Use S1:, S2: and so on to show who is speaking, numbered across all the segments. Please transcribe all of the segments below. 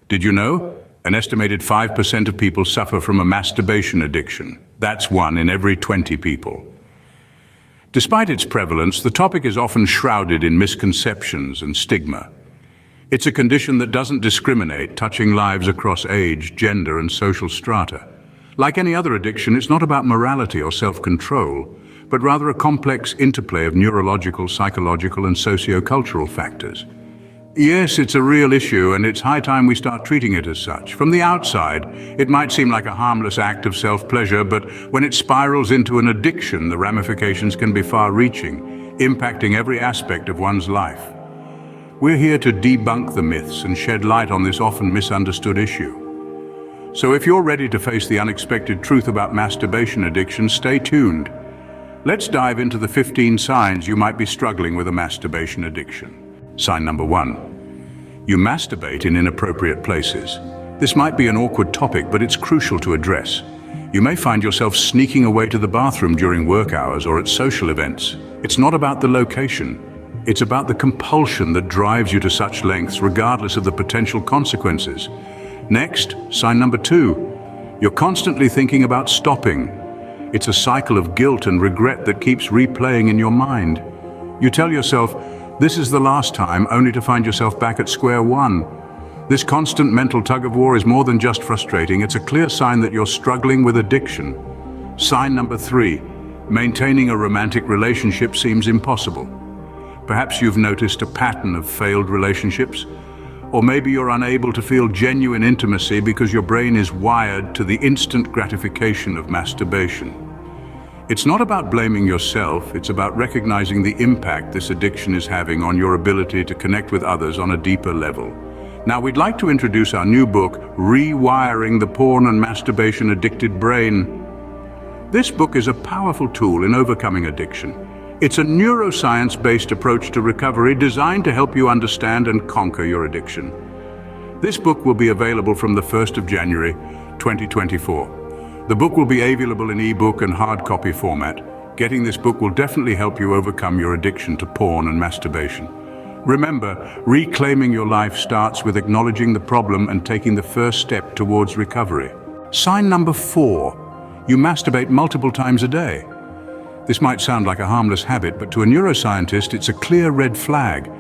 S1: Did you know? An estimated 5% of people suffer from a masturbation addiction. That's 1 in every 20 people. Despite its prevalence, the topic is often shrouded in misconceptions and stigma. It's a condition that doesn't discriminate, touching lives across age, gender, and social strata. Like any other addiction, it's not about morality or self-control, but rather a complex interplay of neurological, psychological, and socio-cultural factors. Yes, it's a real issue, and it's high time we start treating it as such. From the outside, it might seem like a harmless act of self-pleasure, but when it spirals into an addiction, the ramifications can be far-reaching, impacting every aspect of one's life. We're here to debunk the myths and shed light on this often misunderstood issue. So if you're ready to face the unexpected truth about masturbation addiction, stay tuned. Let's dive into the 15 signs you might be struggling with a masturbation addiction. Sign number 1. You masturbate in inappropriate places. This might be an awkward topic, but it's crucial to address. You may find yourself sneaking away to the bathroom during work hours or at social events. It's not about the location. It's about the compulsion that drives you to such lengths, regardless of the potential consequences. Next, sign number 2. You're constantly thinking about stopping. It's a cycle of guilt and regret that keeps replaying in your mind. You tell yourself, "This is the last time," only to find yourself back at square one. This constant mental tug-of-war is more than just frustrating. It's a clear sign that you're struggling with addiction. Sign number 3. Maintaining a romantic relationship seems impossible. Perhaps you've noticed a pattern of failed relationships, or maybe you're unable to feel genuine intimacy because your brain is wired to the instant gratification of masturbation. It's not about blaming yourself, it's about recognizing the impact this addiction is having on your ability to connect with others on a deeper level. Now, we'd like to introduce our new book, Rewiring the Porn and Masturbation Addicted Brain. This book is a powerful tool in overcoming addiction. It's a neuroscience-based approach to recovery designed to help you understand and conquer your addiction. This book will be available from the 1st of January, 2024. The book will be available in ebook and hard copy format. Getting this book will definitely help you overcome your addiction to porn and masturbation. Remember, reclaiming your life starts with acknowledging the problem and taking the first step towards recovery. Sign number 4. You masturbate multiple times a day. This might sound like a harmless habit, but to a neuroscientist, it's a clear red flag.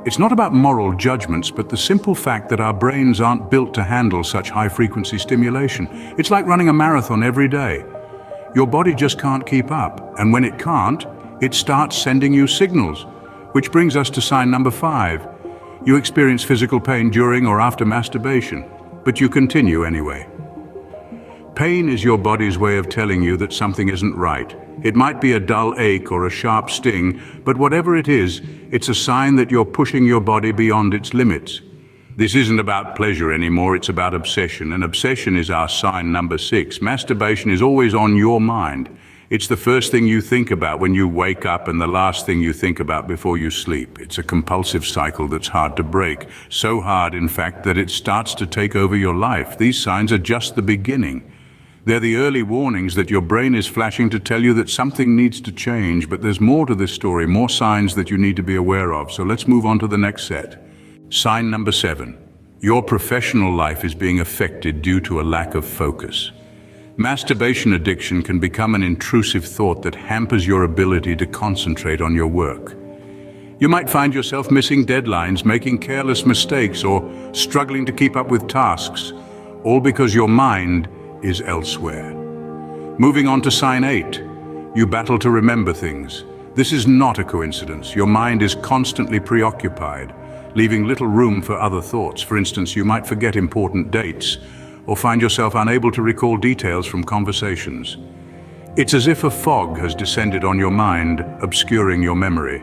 S1: It's not about moral judgments, but the simple fact that our brains aren't built to handle such high-frequency stimulation. It's like running a marathon every day. Your body just can't keep up, and when it can't, it starts sending you signals. Which brings us to sign number 5. You experience physical pain during or after masturbation, but you continue anyway. Pain is your body's way of telling you that something isn't right. It might be a dull ache or a sharp sting, but whatever it is, it's a sign that you're pushing your body beyond its limits. This isn't about pleasure anymore, it's about obsession, and obsession is our sign number 6. Masturbation is always on your mind. It's the first thing you think about when you wake up and the last thing you think about before you sleep. It's a compulsive cycle that's hard to break. So hard, in fact, that it starts to take over your life. These signs are just the beginning. They're the early warnings that your brain is flashing to tell you that something needs to change, but there's more to this story, more signs that you need to be aware of. So let's move on to the next set. Sign number 7. Your professional life is being affected due to a lack of focus. Masturbation addiction can become an intrusive thought that hampers your ability to concentrate on your work. You might find yourself missing deadlines, making careless mistakes, or struggling to keep up with tasks, all because your mind is elsewhere. Moving on to sign 8. You battle to remember things. This is not a coincidence. Your mind is constantly preoccupied, leaving little room for other thoughts. For instance, you might forget important dates or find yourself unable to recall details from conversations. It's as if a fog has descended on your mind, obscuring your memory.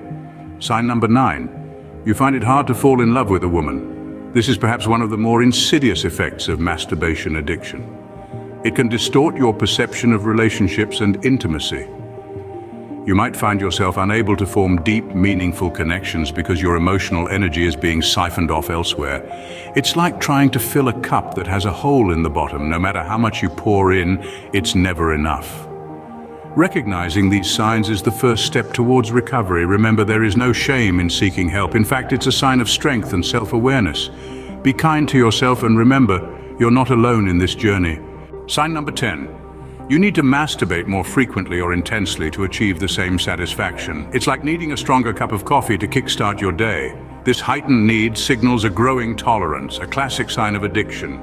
S1: Sign number 9. You find it hard to fall in love with a woman. This is perhaps one of the more insidious effects of masturbation addiction. It can distort your perception of relationships and intimacy. You might find yourself unable to form deep, meaningful connections because your emotional energy is being siphoned off elsewhere. It's like trying to fill a cup that has a hole in the bottom. No matter how much you pour in, it's never enough. Recognizing these signs is the first step towards recovery. Remember, there is no shame in seeking help. In fact, it's a sign of strength and self-awareness. Be kind to yourself and remember, you're not alone in this journey. Sign number 10. You need to masturbate more frequently or intensely to achieve the same satisfaction. It's like needing a stronger cup of coffee to kickstart your day. This heightened need signals a growing tolerance, a classic sign of addiction.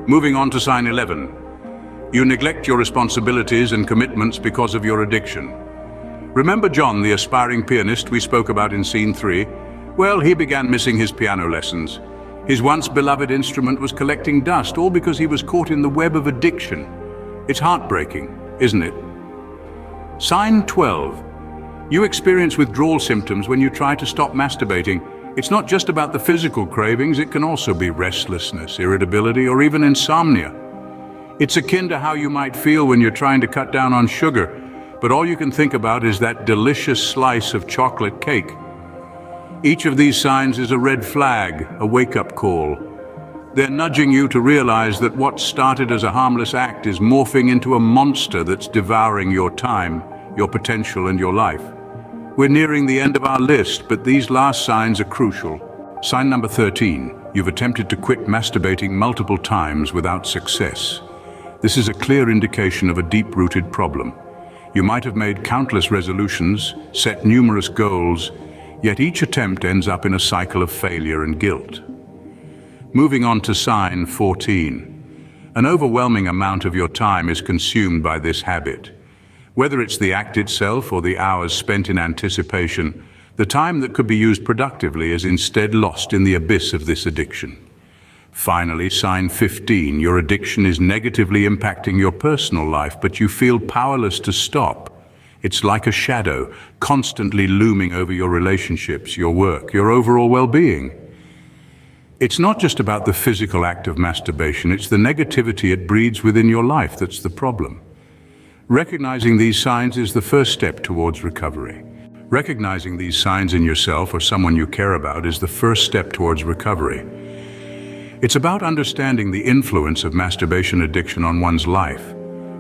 S1: Moving on to sign 11. You neglect your responsibilities and commitments because of your addiction. Remember John, the aspiring pianist we spoke about in scene 3? Well, he began missing his piano lessons. His once beloved instrument was collecting dust, all because he was caught in the web of addiction. It's heartbreaking, isn't it? Sign 12. You experience withdrawal symptoms when you try to stop masturbating. It's not just about the physical cravings, it can also be restlessness, irritability, or even insomnia. It's akin to how you might feel when you're trying to cut down on sugar, but all you can think about is that delicious slice of chocolate cake. Each of these signs is a red flag, a wake-up call. They're nudging you to realize that what started as a harmless act is morphing into a monster that's devouring your time, your potential, and your life. We're nearing the end of our list, but these last signs are crucial. Sign number 13. You've attempted to quit masturbating multiple times without success. This is a clear indication of a deep-rooted problem. You might have made countless resolutions, set numerous goals, yet each attempt ends up in a cycle of failure and guilt. Moving on to sign 14. An overwhelming amount of your time is consumed by this habit. Whether it's the act itself or the hours spent in anticipation, the time that could be used productively is instead lost in the abyss of this addiction. Finally, sign 15. Your addiction is negatively impacting your personal life, but you feel powerless to stop. It's like a shadow, constantly looming over your relationships, your work, your overall well-being. It's not just about the physical act of masturbation, it's the negativity it breeds within your life that's the problem. Recognizing these signs is the first step towards recovery. Recognizing these signs in yourself or someone you care about is the first step towards recovery. It's about understanding the influence of masturbation addiction on one's life,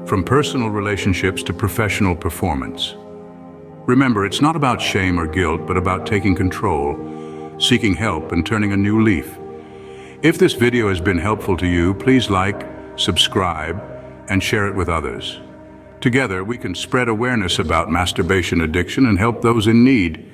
S1: from personal relationships to professional performance. Remember, it's not about shame or guilt, but about taking control, seeking help, and turning a new leaf. If this video has been helpful to you, please like, subscribe, and share it with others. Together, we can spread awareness about masturbation addiction and help those in need.